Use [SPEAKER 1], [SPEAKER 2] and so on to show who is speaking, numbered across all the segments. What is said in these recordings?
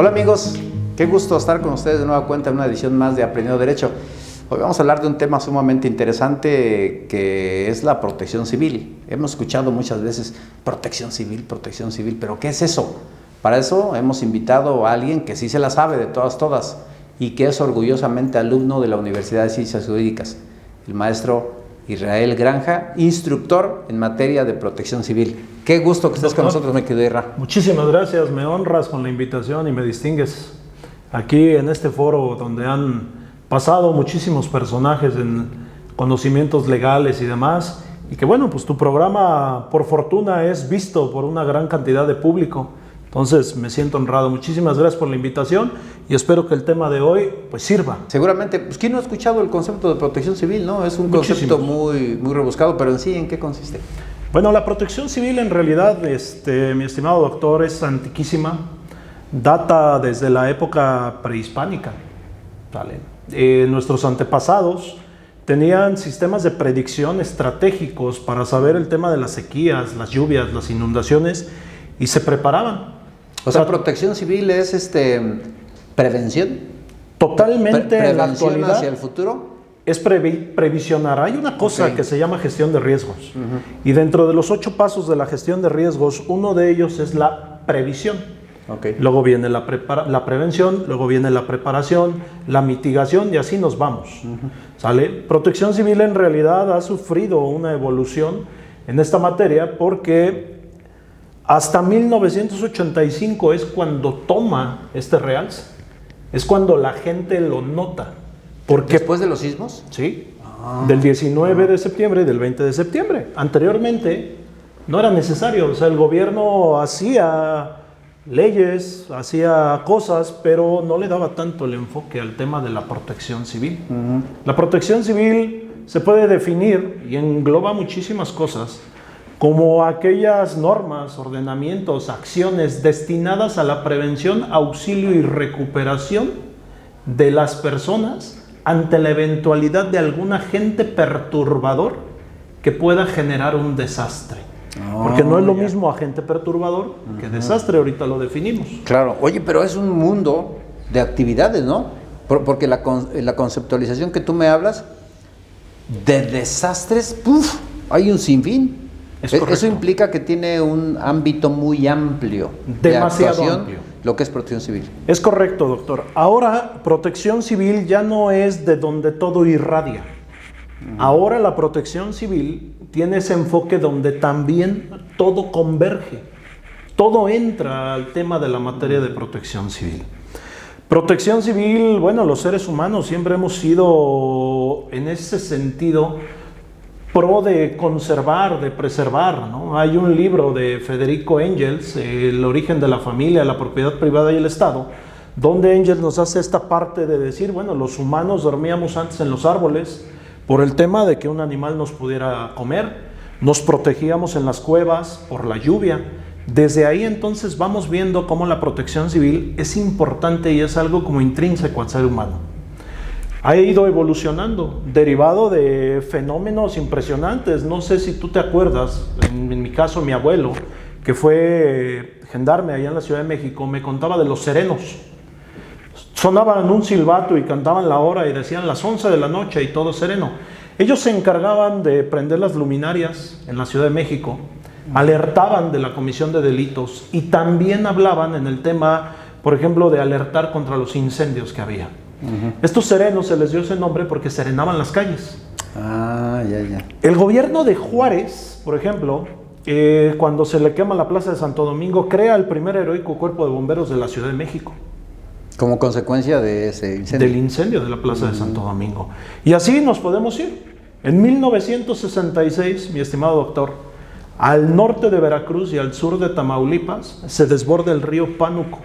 [SPEAKER 1] Hola amigos, qué gusto estar con ustedes de nueva cuenta en una edición más de Aprendiendo Derecho. Hoy vamos a hablar de un tema sumamente interesante que es la protección civil. Hemos escuchado muchas veces protección civil, pero ¿qué es eso? Para eso hemos invitado a alguien que sí se la sabe de todas y que es orgullosamente alumno de la Universidad de Ciencias Jurídicas, el maestro Israel Granja, instructor en materia de protección civil. Qué gusto que estés con nosotros, me quedé Ra.
[SPEAKER 2] Muchísimas gracias, me honras con la invitación y me distingues aquí en este foro donde han pasado muchísimos personajes en conocimientos legales y demás, y que bueno, pues tu programa por fortuna es visto por una gran cantidad de público. Entonces me siento honrado. Muchísimas gracias por la invitación y espero que el tema de hoy pues sirva.
[SPEAKER 1] Seguramente, pues ¿quién no ha escuchado el concepto de protección civil? ¿No? Es un concepto muy rebuscado, pero en sí, ¿en qué consiste?
[SPEAKER 2] Bueno, la protección civil en realidad, mi estimado doctor, es antiquísima, data desde la época prehispánica. ¿Vale? Nuestros antepasados tenían sistemas de predicción estratégicos para saber el tema de las sequías, las lluvias, las inundaciones, y se preparaban.
[SPEAKER 1] O sea, protección civil es prevención.
[SPEAKER 2] Totalmente en la actualidad
[SPEAKER 1] hacia el futuro.
[SPEAKER 2] Es previsionar. Hay una cosa que se llama gestión de riesgos. Y dentro de los 8 pasos de la gestión de riesgos, uno de ellos es la previsión. Luego viene la prevención, luego viene la preparación, la mitigación y así nos vamos. ¿Sale? Protección civil en realidad ha sufrido una evolución en esta materia porque hasta 1985 es cuando toma este realce, es cuando la gente lo nota. Porque,
[SPEAKER 1] ¿después de los sismos?
[SPEAKER 2] Sí, del 19 de septiembre y del 20 de septiembre. Anteriormente no era necesario, o sea, el gobierno hacía leyes, hacía cosas, pero no le daba tanto el enfoque al tema de la protección civil. La protección civil se puede definir y engloba muchísimas cosas, como aquellas normas, ordenamientos, acciones destinadas a la prevención, auxilio y recuperación de las personas ante la eventualidad de algún agente perturbador que pueda generar un desastre. Porque no es lo mismo agente perturbador que desastre, ahorita lo definimos.
[SPEAKER 1] Claro, oye, pero es un mundo de actividades, ¿no? Porque la conceptualización que tú me hablas de desastres, hay un sinfín. Eso implica que tiene un ámbito muy amplio de actuación, amplio, lo que es protección civil.
[SPEAKER 2] Es correcto, doctor. Ahora, protección civil ya no es de donde todo irradia. Ahora la protección civil tiene ese enfoque donde también todo converge. Todo entra al tema de la materia de protección civil. Protección civil, bueno, los seres humanos siempre hemos sido en ese sentido pro de conservar, de preservar, ¿no? Hay un libro de Federico Engels, El origen de la familia, la propiedad privada y el Estado, donde Engels nos hace esta parte de decir, bueno, los humanos dormíamos antes en los árboles por el tema de que un animal nos pudiera comer, nos protegíamos en las cuevas por la lluvia. Desde ahí entonces vamos viendo cómo la protección civil es importante y es algo como intrínseco al ser humano. Ha ido evolucionando, derivado de fenómenos impresionantes. No sé si tú te acuerdas, en mi caso mi abuelo, que fue gendarme allá en la Ciudad de México, me contaba de los serenos. Sonaban un silbato y cantaban la hora y decían las 11 de la noche y todo sereno. Ellos se encargaban de prender las luminarias en la Ciudad de México, alertaban de la comisión de delitos y también hablaban en el tema, por ejemplo, de alertar contra los incendios que había. Estos serenos se les dio ese nombre porque serenaban las calles. El gobierno de Juárez, por ejemplo, cuando se le quema la plaza de Santo Domingo, crea el primer heroico cuerpo de bomberos de la Ciudad de México.
[SPEAKER 1] Como consecuencia de ese incendio.
[SPEAKER 2] Del incendio de la plaza de Santo Domingo. Y así nos podemos ir. En 1966, mi estimado doctor, al norte de Veracruz y al sur de Tamaulipas, se desborda el río Pánuco.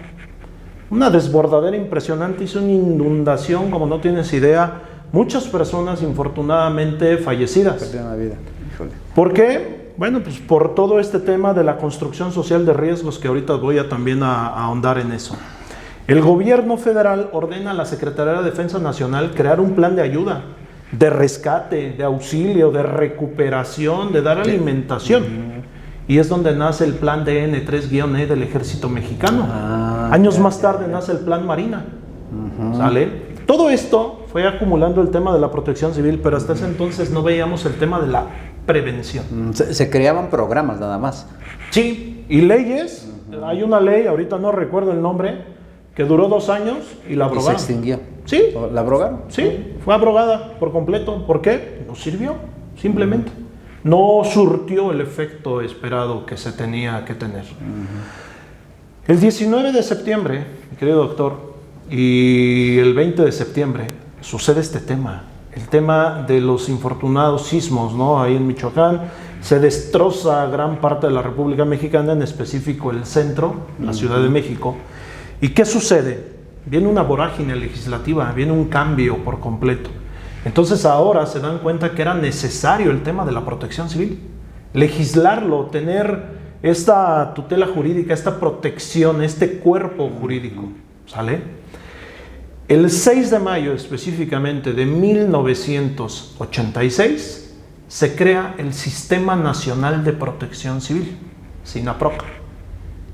[SPEAKER 2] Una desbordadera impresionante, hizo una inundación como no tienes idea, muchas personas infortunadamente fallecidas.
[SPEAKER 1] Perdieron la vida. Híjole.
[SPEAKER 2] ¿Por qué? Bueno, pues por todo este tema de la construcción social de riesgos que ahorita voy a también a ahondar en eso. El gobierno federal ordena a la Secretaría de Defensa Nacional crear un plan de ayuda, de rescate, de auxilio, de recuperación, de dar alimentación. Y es donde nace el plan de N3-E del Ejército Mexicano. Años más tarde nace el Plan Marina. ¿Sale? Todo esto fue acumulando el tema de la protección civil, pero hasta ese entonces no veíamos el tema de la prevención.
[SPEAKER 1] Se creaban programas nada más.
[SPEAKER 2] Sí, y leyes. Hay una ley, ahorita no recuerdo el nombre, que duró 2 años y la abrogaron.
[SPEAKER 1] ¿Y se extinguió?
[SPEAKER 2] Sí.
[SPEAKER 1] ¿La abrogaron?
[SPEAKER 2] Sí, fue abrogada por completo. ¿Por qué? No sirvió, simplemente. No surtió el efecto esperado que se tenía que tener. El 19 de septiembre, mi querido doctor, y el 20 de septiembre sucede este tema, el tema de los infortunados sismos, ¿no? Ahí en Michoacán se destroza gran parte de la República Mexicana, en específico el centro, la Ciudad de México. ¿Y qué sucede? Viene una vorágine legislativa, viene un cambio por completo. Entonces ahora se dan cuenta que era necesario el tema de la protección civil, legislarlo, tener esta tutela jurídica, esta protección, este cuerpo jurídico, ¿sale? El 6 de mayo específicamente de 1986 se crea el Sistema Nacional de Protección Civil, SINAPROC,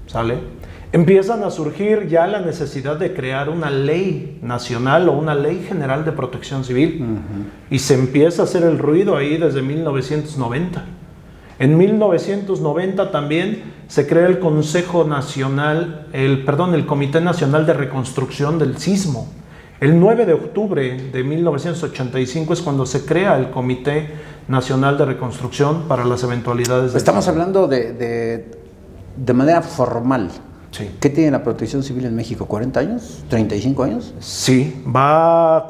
[SPEAKER 2] ¿sale? Empiezan a surgir ya la necesidad de crear una ley nacional o una ley general de protección civil, y se empieza a hacer el ruido ahí desde 1990. En 1990 también se crea el Consejo Nacional, el Comité Nacional de Reconstrucción del Sismo. El 9 de octubre de 1985 es cuando se crea el Comité Nacional de Reconstrucción para las eventualidades del
[SPEAKER 1] Estamos
[SPEAKER 2] sismo.
[SPEAKER 1] hablando de manera formal.
[SPEAKER 2] Sí.
[SPEAKER 1] ¿Qué tiene la protección civil en México? ¿40 años? ¿35 años?
[SPEAKER 2] Sí,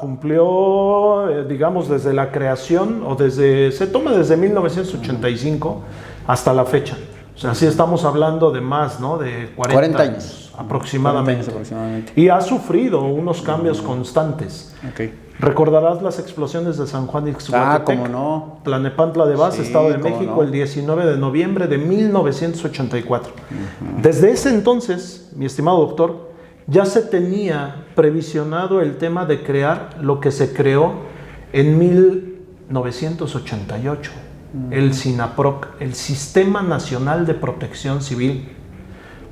[SPEAKER 2] cumplió, digamos, desde la creación, se toma desde 1985 hasta la fecha. O sea, sí estamos hablando de más, ¿no? De 40 años aproximadamente.
[SPEAKER 1] 40 años aproximadamente.
[SPEAKER 2] Y ha sufrido unos cambios constantes.
[SPEAKER 1] Okay.
[SPEAKER 2] Recordarás las explosiones de San Juan Ixhuatepec,
[SPEAKER 1] cómo no.
[SPEAKER 2] Tlalnepantla de Vaz,
[SPEAKER 1] Sí,
[SPEAKER 2] Estado de
[SPEAKER 1] cómo
[SPEAKER 2] México,
[SPEAKER 1] no.
[SPEAKER 2] el 19 de noviembre de 1984. Desde ese entonces, mi estimado doctor, ya se tenía previsionado el tema de crear lo que se creó en 1988, el SINAPROC, el Sistema Nacional de Protección Civil.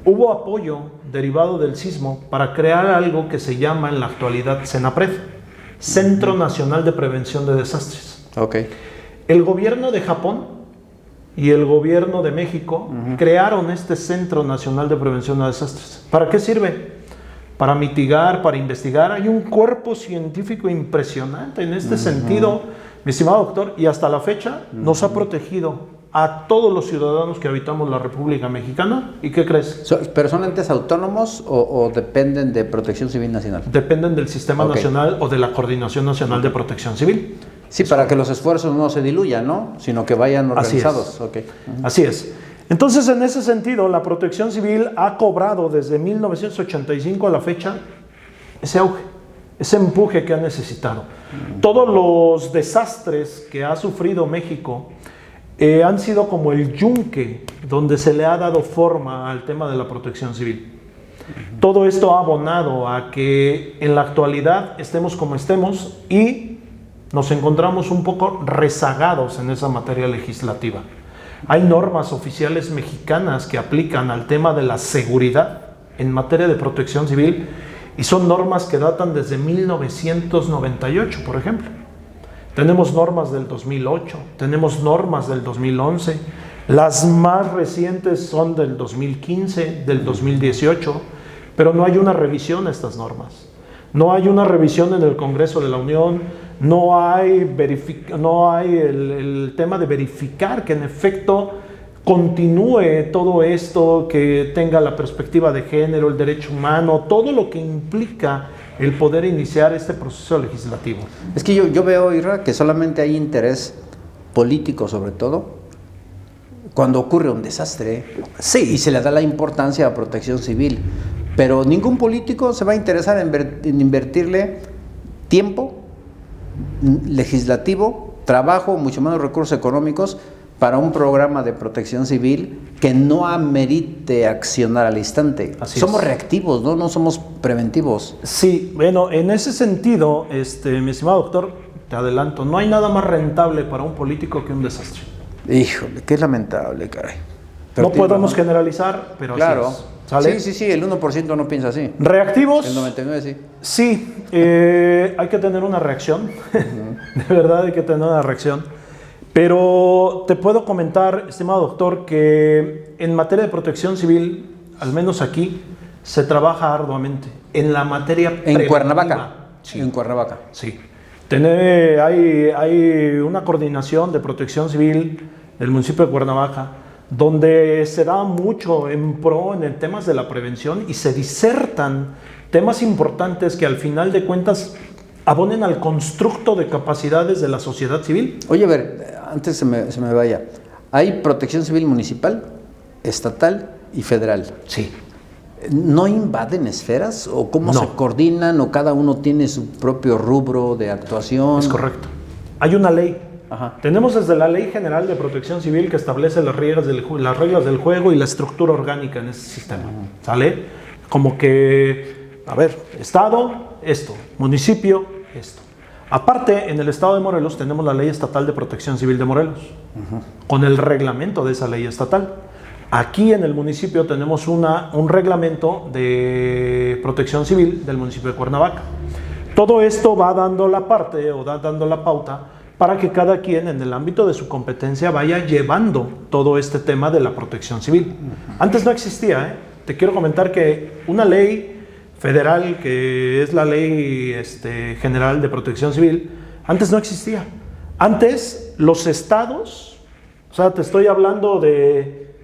[SPEAKER 2] Hubo apoyo derivado del sismo para crear algo que se llama en la actualidad CENAPRED, Centro Nacional de Prevención de Desastres.
[SPEAKER 1] Okay.
[SPEAKER 2] El gobierno de Japón y el gobierno de México crearon este Centro Nacional de Prevención de Desastres. ¿Para qué sirve? Para mitigar, para investigar. Hay un cuerpo científico impresionante en este sentido, mi estimado doctor, y hasta la fecha nos ha protegido a todos los ciudadanos que habitamos la República Mexicana. ¿Y qué crees?
[SPEAKER 1] ¿Pero son entes autónomos o dependen de Protección Civil Nacional?
[SPEAKER 2] Dependen del Sistema Nacional o de la Coordinación Nacional de Protección Civil.
[SPEAKER 1] Sí, para que los esfuerzos no se diluyan, ¿no? Sino que vayan organizados.
[SPEAKER 2] Así es. Entonces, en ese sentido, la Protección Civil ha cobrado desde 1985 a la fecha ese auge, ese empuje que ha necesitado. Todos los desastres que ha sufrido México han sido como el yunque donde se le ha dado forma al tema de la protección civil. Todo esto ha abonado a que en la actualidad estemos como estemos y nos encontramos un poco rezagados en esa materia legislativa. Hay normas oficiales mexicanas que aplican al tema de la seguridad en materia de protección civil y son normas que datan desde 1998, por ejemplo. Tenemos normas del 2008, tenemos normas del 2011, las más recientes son del 2015, del 2018, pero no hay una revisión a estas normas. No hay una revisión en el Congreso de la Unión, no hay el tema de verificar que en efecto continúe todo esto, que tenga la perspectiva de género, el derecho humano, todo lo que implica el poder iniciar este proceso legislativo.
[SPEAKER 1] Es que yo veo, Irra, que solamente hay interés político, sobre todo, cuando ocurre un desastre. Sí. Y se le da la importancia a la protección civil. Pero ningún político se va a interesar en invertirle tiempo legislativo, trabajo, mucho menos recursos económicos para un programa de protección civil que no amerite accionar al instante. Somos reactivos, ¿no? No somos preventivos.
[SPEAKER 2] Sí, bueno, en ese sentido, mi estimado doctor, te adelanto, no hay nada más rentable para un político que un desastre.
[SPEAKER 1] Híjole, qué lamentable, caray.
[SPEAKER 2] Pero no podemos generalizar, pero
[SPEAKER 1] claro,
[SPEAKER 2] así es. ¿Sale?
[SPEAKER 1] Sí, el 1% no piensa así.
[SPEAKER 2] Reactivos.
[SPEAKER 1] El 99% sí.
[SPEAKER 2] Sí, hay que tener una reacción. De verdad hay que tener una reacción. Pero te puedo comentar, estimado doctor, que en materia de protección civil, al menos aquí, se trabaja arduamente. En la materia
[SPEAKER 1] En
[SPEAKER 2] preventiva.
[SPEAKER 1] Cuernavaca.
[SPEAKER 2] Sí.
[SPEAKER 1] En Cuernavaca.
[SPEAKER 2] Sí. Hay una coordinación de protección civil del municipio de Cuernavaca donde se da mucho en pro en el temas de la prevención y se disertan temas importantes que al final de cuentas abonen al constructo de capacidades de la sociedad civil.
[SPEAKER 1] Oye, a ver, antes se me vaya. Hay protección civil municipal, estatal y federal.
[SPEAKER 2] Sí.
[SPEAKER 1] ¿No invaden esferas? ¿O cómo
[SPEAKER 2] No.
[SPEAKER 1] se coordinan? ¿O cada uno tiene su propio rubro de actuación?
[SPEAKER 2] Es correcto. Hay una ley.
[SPEAKER 1] Ajá.
[SPEAKER 2] Tenemos desde la Ley General de Protección Civil que establece las reglas del juego y la estructura orgánica en ese sistema. ¿Sale? Como que, a ver, Estado, esto, municipio, esto. Aparte, en el Estado de Morelos tenemos la Ley Estatal de Protección Civil de Morelos, con el reglamento de esa ley estatal. Aquí en el municipio tenemos un reglamento de protección civil del municipio de Cuernavaca. Todo esto va dando la parte o va dando la pauta para que cada quien en el ámbito de su competencia vaya llevando todo este tema de la protección civil. Antes no existía, ¿eh? Te quiero comentar que una ley federal, que es la Ley General de Protección Civil, antes no existía. Antes los estados, o sea, te estoy hablando de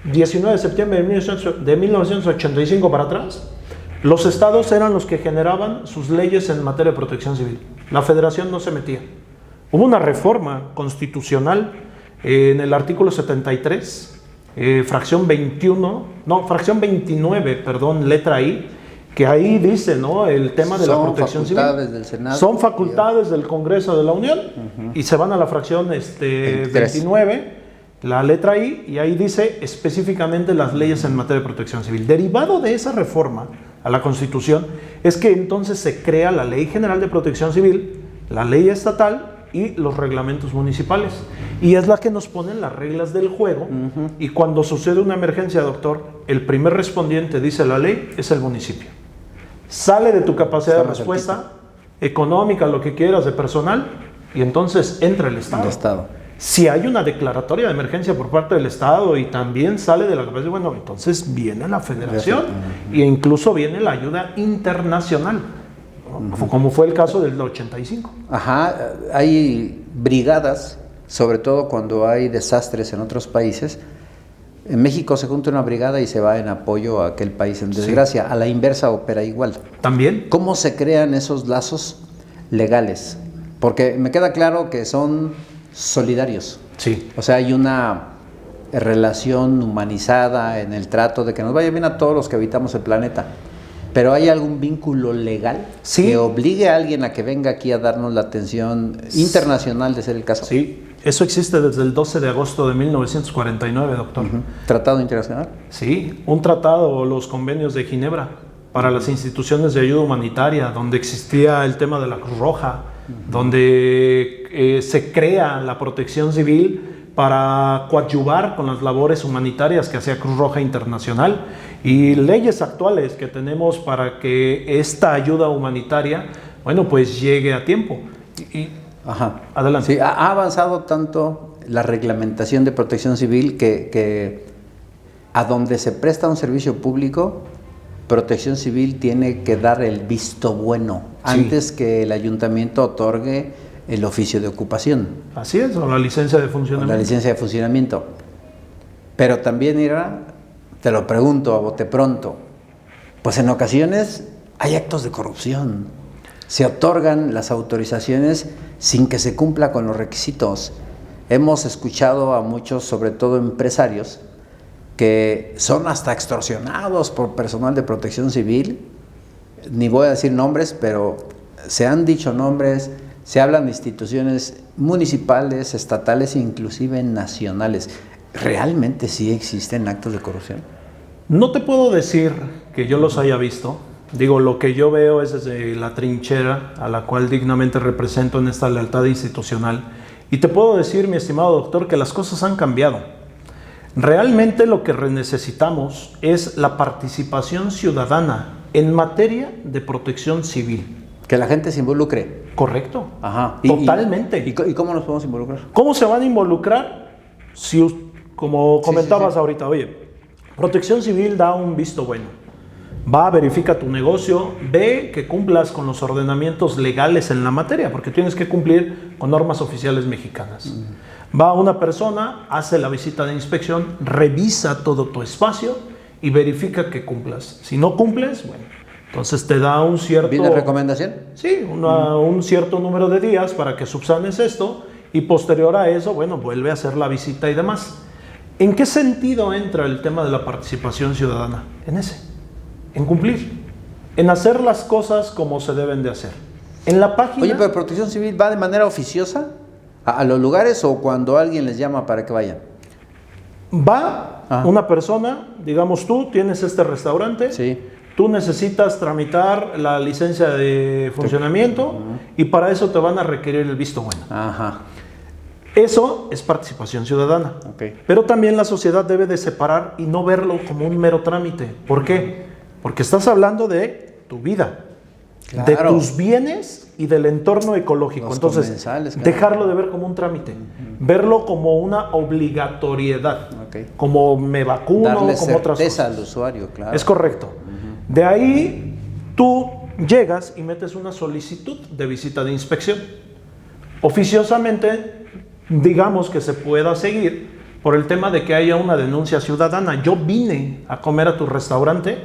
[SPEAKER 2] 19 de septiembre de 1985 para atrás, los estados eran los que generaban sus leyes en materia de protección civil. La federación no se metía. Hubo una reforma constitucional en el artículo 73, fracción 29, perdón, letra I, que ahí dice, ¿no?, el tema de la protección civil.
[SPEAKER 1] Son facultades del Senado.
[SPEAKER 2] Son facultades del Congreso de la Unión y se van a la fracción 29, la letra I, y ahí dice específicamente las leyes en materia de protección civil. Derivado de esa reforma a la Constitución es que entonces se crea la Ley General de Protección Civil, la ley estatal y los reglamentos municipales. Y es la que nos ponen las reglas del juego. Y cuando sucede una emergencia, doctor, el primer respondiente, dice la ley, es el municipio. Sale de tu capacidad de respuesta económica, lo que quieras, de personal, y entonces entra el Estado. Si hay una declaratoria de emergencia por parte del Estado y también sale de la capacidad, bueno, entonces viene la federación e incluso viene la ayuda internacional, ¿no? Como fue el caso del 85.
[SPEAKER 1] Ajá, hay brigadas, sobre todo cuando hay desastres en otros países. En México se junta una brigada y se va en apoyo a aquel país en desgracia. Sí. A la inversa opera igual.
[SPEAKER 2] ¿También?
[SPEAKER 1] ¿Cómo se crean esos lazos legales? Porque me queda claro que son solidarios.
[SPEAKER 2] Sí.
[SPEAKER 1] O sea, hay una relación humanizada en el trato de que nos vaya bien a todos los que habitamos el planeta. ¿Pero hay algún vínculo legal que obligue a alguien a que venga aquí a darnos la atención internacional, de ser el caso?
[SPEAKER 2] Sí, eso existe desde el 12 de agosto de 1949, doctor.
[SPEAKER 1] ¿Tratado internacional?
[SPEAKER 2] Sí, un tratado, los convenios de Ginebra para las instituciones de ayuda humanitaria, donde existía el tema de la Cruz Roja, donde se crea la protección civil para coadyuvar con las labores humanitarias que hacía Cruz Roja Internacional, y leyes actuales que tenemos para que esta ayuda humanitaria, bueno, pues llegue a tiempo.
[SPEAKER 1] Ajá.
[SPEAKER 2] Adelante.
[SPEAKER 1] Sí, ha avanzado tanto la reglamentación de protección civil que a donde se presta un servicio público, Protección Civil tiene que dar el visto bueno antes que el ayuntamiento otorgue el oficio de ocupación.
[SPEAKER 2] Así es, o la licencia de funcionamiento.
[SPEAKER 1] La licencia de funcionamiento. Pero también, Ira, te lo pregunto a bote pronto, pues en ocasiones hay actos de corrupción. Se otorgan las autorizaciones sin que se cumpla con los requisitos. Hemos escuchado a muchos, sobre todo empresarios, que son hasta extorsionados por personal de protección civil. Ni voy a decir nombres, pero se han dicho nombres, se hablan de instituciones municipales, estatales e inclusive nacionales. ¿Realmente sí existen actos de corrupción?
[SPEAKER 2] No te puedo decir que yo los haya visto. Digo, lo que yo veo es desde la trinchera a la cual dignamente represento en esta lealtad institucional. Y te puedo decir, mi estimado doctor, que las cosas han cambiado. Realmente lo que necesitamos es la participación ciudadana en materia de protección civil.
[SPEAKER 1] Que la gente se involucre.
[SPEAKER 2] Correcto.
[SPEAKER 1] Ajá.
[SPEAKER 2] Totalmente.
[SPEAKER 1] ¿Y cómo nos podemos involucrar?
[SPEAKER 2] ¿Cómo se van a involucrar? Si, como comentabas ahorita, oye, protección civil da un visto bueno. Va, verifica tu negocio, ve que cumplas con los ordenamientos legales en la materia, porque tienes que cumplir con normas oficiales mexicanas. Va una persona, hace la visita de inspección, revisa todo tu espacio y verifica que cumplas. Si no cumples, bueno, entonces te da un cierto...
[SPEAKER 1] ¿Viene recomendación?
[SPEAKER 2] Sí, un cierto número de días para que subsanes esto y posterior a eso, bueno, vuelve a hacer la visita y demás. ¿En qué sentido entra el tema de la participación ciudadana? En ese, en cumplir, en hacer las cosas como se deben de hacer. En la página...
[SPEAKER 1] Oye, pero Protección Civil va de manera oficiosa a los lugares o cuando alguien les llama para que vayan.
[SPEAKER 2] Va una persona, digamos tú, tienes este restaurante,
[SPEAKER 1] Sí.
[SPEAKER 2] tú necesitas tramitar la licencia de funcionamiento y para eso te van a requerir el visto bueno.
[SPEAKER 1] Ajá.
[SPEAKER 2] Eso es participación ciudadana.
[SPEAKER 1] Ok.
[SPEAKER 2] Pero también la sociedad debe de separar y no verlo como un mero trámite. ¿Por qué? Porque estás hablando de tu vida, de
[SPEAKER 1] Claro.
[SPEAKER 2] tus bienes y del entorno ecológico.
[SPEAKER 1] Los
[SPEAKER 2] Entonces,
[SPEAKER 1] comensales, claro.
[SPEAKER 2] dejarlo de ver como un trámite, verlo como una obligatoriedad,
[SPEAKER 1] Ok.
[SPEAKER 2] como me vacuno,
[SPEAKER 1] Darle
[SPEAKER 2] como otras
[SPEAKER 1] certeza
[SPEAKER 2] cosas.
[SPEAKER 1] al usuario, claro.
[SPEAKER 2] Es correcto. De ahí tú llegas y metes una solicitud de visita de inspección. Oficiosamente, digamos que se pueda seguir por el tema de que haya una denuncia ciudadana. Yo vine a comer a tu restaurante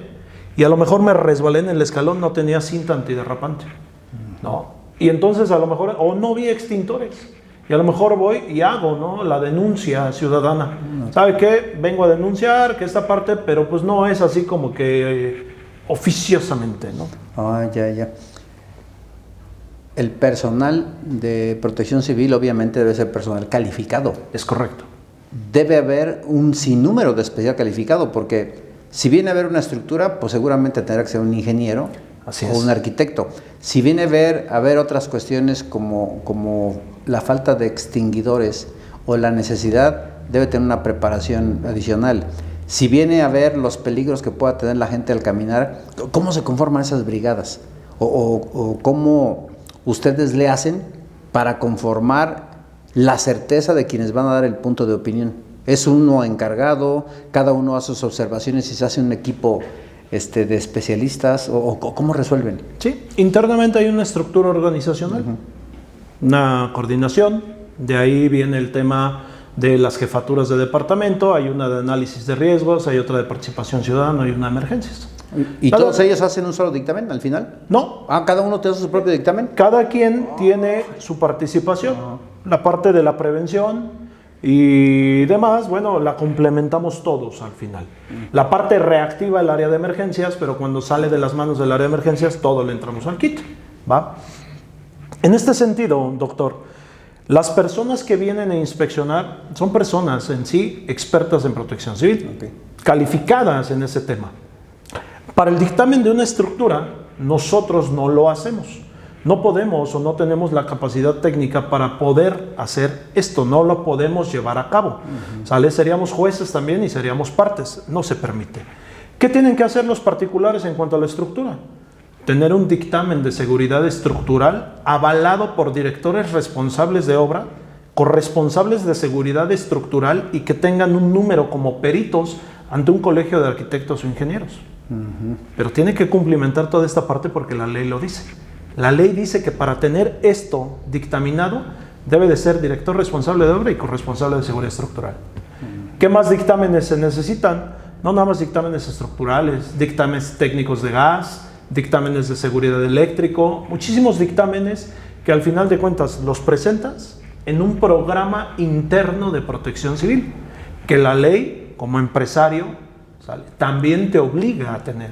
[SPEAKER 2] y a lo mejor me resbalé en el escalón, no tenía cinta antiderrapante. ¿No? Y entonces a lo mejor, o no vi extintores. Y a lo mejor voy y hago, ¿no?, la denuncia ciudadana. ¿Sabe qué? Vengo a denunciar que esta parte, pero pues no es así como que oficiosamente, ¿no?
[SPEAKER 1] Ah, ya. El personal de Protección Civil obviamente debe ser personal calificado.
[SPEAKER 2] Es correcto.
[SPEAKER 1] Debe haber un sinnúmero de especial calificado, porque si viene a haber una estructura, pues seguramente tendrá que ser un ingeniero
[SPEAKER 2] Así
[SPEAKER 1] o
[SPEAKER 2] es.
[SPEAKER 1] un arquitecto. Si viene a ver otras cuestiones como la falta de extinguidores o la necesidad, debe tener una preparación adicional. Si viene a ver los peligros que pueda tener la gente al caminar, ¿cómo se conforman esas brigadas? O cómo ustedes le hacen para conformar la certeza de quienes van a dar el punto de opinión. Es uno encargado, cada uno hace sus observaciones y se hace un equipo de especialistas, o ¿cómo resuelven?
[SPEAKER 2] Sí, internamente hay una estructura organizacional, una coordinación, de ahí viene el tema de las jefaturas de departamento, hay una de análisis de riesgos, hay otra de participación ciudadana y una de emergencias.
[SPEAKER 1] ¿Y todos ellos hacen un solo dictamen al final?
[SPEAKER 2] No,
[SPEAKER 1] ¿Cada uno tiene su propio dictamen?
[SPEAKER 2] cada quien tiene su participación. La parte de la prevención y demás, bueno, la complementamos todos al final. La parte reactiva, el área de emergencias, pero cuando sale de las manos del área de emergencias, todo le entramos al kit, ¿va? En este sentido, doctor, las personas que vienen a inspeccionar son personas en sí expertas en protección civil, calificadas en ese tema. Para el dictamen de una estructura, nosotros no lo hacemos. No podemos o no tenemos la capacidad técnica para poder hacer esto, no lo podemos llevar a cabo. ¿Sale? Seríamos jueces también y seríamos partes, no se permite. ¿Qué tienen que hacer los particulares en cuanto a la estructura? Tener un dictamen de seguridad estructural avalado por directores responsables de obra, corresponsables de seguridad estructural y que tengan un número como peritos ante un colegio de arquitectos o ingenieros. Pero tiene que cumplimentar toda esta parte porque la ley lo dice. La ley dice que para tener esto dictaminado debe de ser director responsable de obra y corresponsable de seguridad estructural. ¿Qué más dictámenes se necesitan? No nada más dictámenes estructurales, dictámenes técnicos de gas, dictámenes de seguridad eléctrico, muchísimos dictámenes que al final de cuentas los presentas en un programa interno de protección civil, que la ley como empresario, ¿sale?, también te obliga a tener.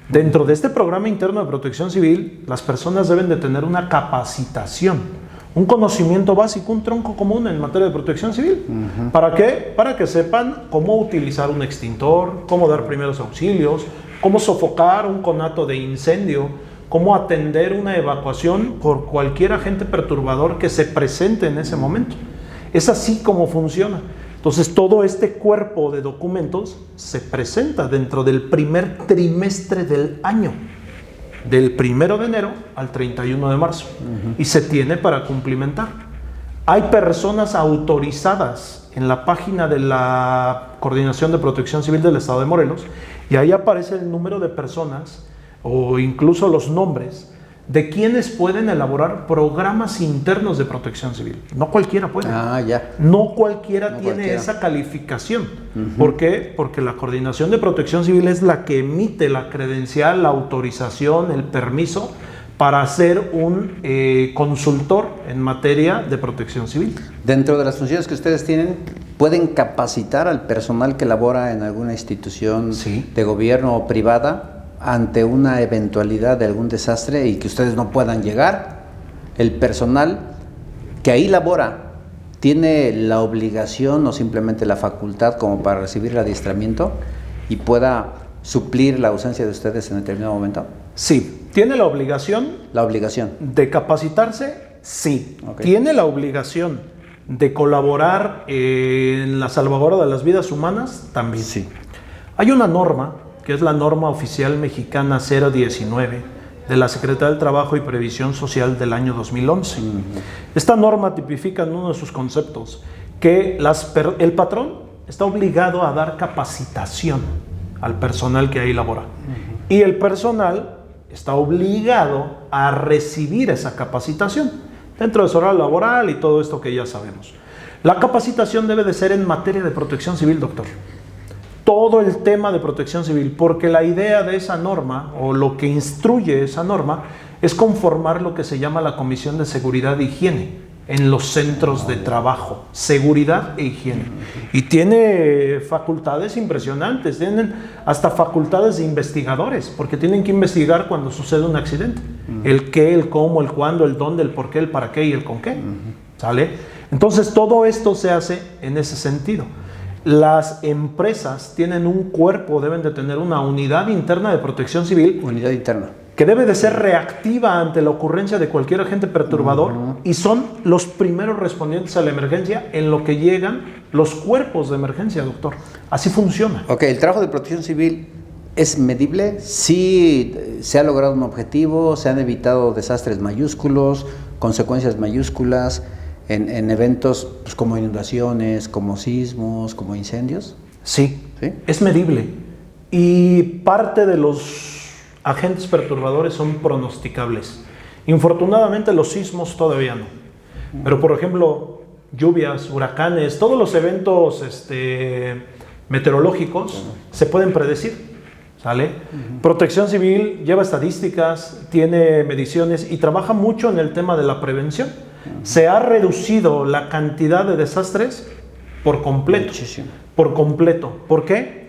[SPEAKER 2] Dentro de este programa interno de protección civil, las personas deben de tener una capacitación, un conocimiento básico, un tronco común en materia de protección civil. ¿Para qué? Para que sepan cómo utilizar un extintor, cómo dar primeros auxilios, cómo sofocar un conato de incendio, cómo atender una evacuación por cualquier agente perturbador que se presente en ese momento. Es así como funciona. Entonces, todo este cuerpo de documentos se presenta dentro del primer trimestre del año, del 1 de enero al 31 de marzo, y se tiene para cumplimentar. Hay personas autorizadas en la página de la Coordinación de Protección Civil del Estado de Morelos, y ahí aparece el número de personas o incluso los nombres de quienes pueden elaborar programas internos de protección civil. No cualquiera puede. No cualquiera tiene esa calificación. ¿Por qué? Porque la Coordinación de Protección Civil es la que emite la credencial, la autorización, el permiso para ser un consultor en materia de protección civil.
[SPEAKER 1] Dentro de las funciones que ustedes tienen, ¿pueden capacitar al personal que labora en alguna institución de gobierno o privada ante una eventualidad de algún desastre y que ustedes no puedan llegar? ¿El personal que ahí labora tiene la obligación o simplemente la facultad como para recibir el adiestramiento y pueda suplir la ausencia de ustedes en determinado momento?
[SPEAKER 2] Sí. ¿Tiene la obligación?
[SPEAKER 1] La obligación.
[SPEAKER 2] ¿De capacitarse? Sí. ¿Tiene la obligación de colaborar en la salvaguarda de las vidas humanas? También.
[SPEAKER 1] Sí.
[SPEAKER 2] Hay una norma, que es la norma oficial mexicana 019 de la Secretaría del Trabajo y Previsión Social del año 2011. Esta norma tipifica en uno de sus conceptos que el patrón está obligado a dar capacitación al personal que ahí labora. Y el personal está obligado a recibir esa capacitación dentro de su horario laboral y todo esto que ya sabemos. La capacitación debe de ser en materia de protección civil, doctor. Todo el tema de protección civil, porque la idea de esa norma, o lo que instruye esa norma, es conformar lo que se llama la Comisión de Seguridad e Higiene en los centros de trabajo, seguridad e higiene. Y tiene facultades impresionantes, tienen hasta facultades de investigadores, porque tienen que investigar cuando sucede un accidente. El qué, el cómo, el cuándo, el dónde, el por qué, el para qué y el con qué. ¿Sale? Entonces todo esto se hace en ese sentido. Las empresas tienen un cuerpo, deben de tener una unidad interna de protección civil.
[SPEAKER 1] Unidad interna.
[SPEAKER 2] Que debe de ser reactiva ante la ocurrencia de cualquier agente perturbador, y son los primeros respondientes a la emergencia en lo que llegan los cuerpos de emergencia, doctor. Así funciona.
[SPEAKER 1] Ok, el trabajo de protección civil es medible. Sí, se ha logrado un objetivo, se han evitado desastres mayúsculos, consecuencias mayúsculas en eventos pues, como inundaciones, como sismos, como incendios.
[SPEAKER 2] Sí, es medible. Y parte de los agentes perturbadores son pronosticables. Infortunadamente los sismos todavía no. Pero por ejemplo, lluvias, huracanes, todos los eventos meteorológicos se pueden predecir. ¿Sale? Protección Civil lleva estadísticas, tiene mediciones y trabaja mucho en el tema de la prevención. Se ha reducido la cantidad de desastres por completo.
[SPEAKER 1] Muchísimo.
[SPEAKER 2] Por completo. ¿Por qué?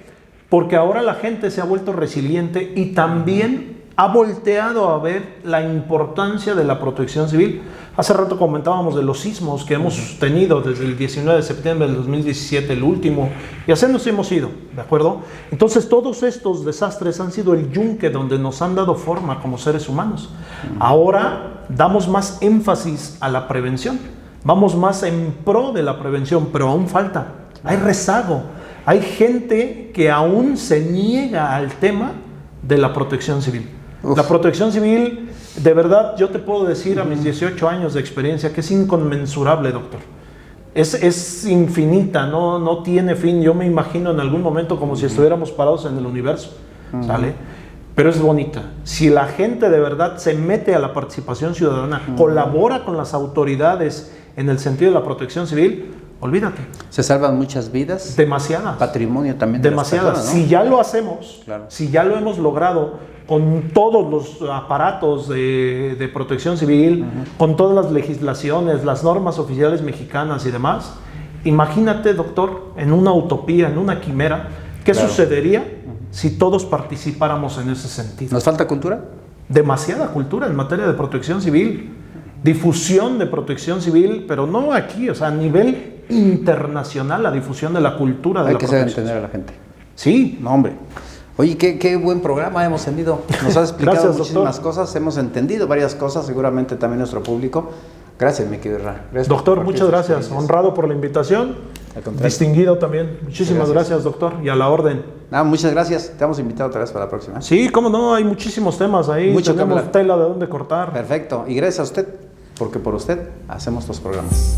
[SPEAKER 2] Porque ahora la gente se ha vuelto resiliente y también ha volteado a ver la importancia de la protección civil. Hace rato comentábamos de los sismos que hemos tenido desde el 19 de septiembre del 2017, el último, y así nos hemos ido, ¿de acuerdo? Entonces todos estos desastres han sido el yunque donde nos han dado forma como seres humanos. Ahora damos más énfasis a la prevención, vamos más en pro de la prevención, pero aún falta, hay rezago. Hay gente que aún se niega al tema de la protección civil. La protección civil, de verdad, yo te puedo decir a mis 18 años de experiencia que es inconmensurable, doctor. Es infinita, no tiene fin. Yo me imagino en algún momento como si estuviéramos parados en el universo, ¿sale? Pero es bonita. Si la gente de verdad se mete a la participación ciudadana, colabora con las autoridades en el sentido de la protección civil, olvídate.
[SPEAKER 1] Se salvan muchas vidas.
[SPEAKER 2] Demasiadas.
[SPEAKER 1] Patrimonio también de
[SPEAKER 2] demasiadas.
[SPEAKER 1] Las personas, ¿no?
[SPEAKER 2] Si ya lo hacemos,
[SPEAKER 1] claro. Si
[SPEAKER 2] ya lo hemos logrado con todos los aparatos de protección civil, con todas las legislaciones, las normas oficiales mexicanas y demás, imagínate, doctor, en una utopía, en una quimera, ¿qué sucedería si todos participáramos en ese sentido?
[SPEAKER 1] ¿Nos falta cultura?
[SPEAKER 2] Demasiada cultura en materia de protección civil. Difusión de protección civil, pero no aquí, o sea, a nivel internacional, la difusión de la cultura de la protección.
[SPEAKER 1] Hay que saber entender a la gente.
[SPEAKER 2] Sí.
[SPEAKER 1] No, hombre. Oye, qué buen programa hemos tenido. Nos has explicado
[SPEAKER 2] Gracias,
[SPEAKER 1] muchísimas
[SPEAKER 2] doctor.
[SPEAKER 1] cosas, hemos entendido varias cosas, seguramente también nuestro público. Gracias, mi querido Ra.
[SPEAKER 2] Doctor, muchas gracias. Honrado por la invitación
[SPEAKER 1] Al contrario.
[SPEAKER 2] Distinguido también. Muchísimas gracias, doctor. Y a la orden.
[SPEAKER 1] Muchas gracias. Te hemos invitado otra vez para la próxima.
[SPEAKER 2] Sí, cómo no, hay muchísimos temas ahí.
[SPEAKER 1] Mucho que
[SPEAKER 2] tenemos
[SPEAKER 1] hablar.
[SPEAKER 2] tela de dónde cortar.
[SPEAKER 1] Perfecto. Y gracias a usted, porque por usted hacemos los programas.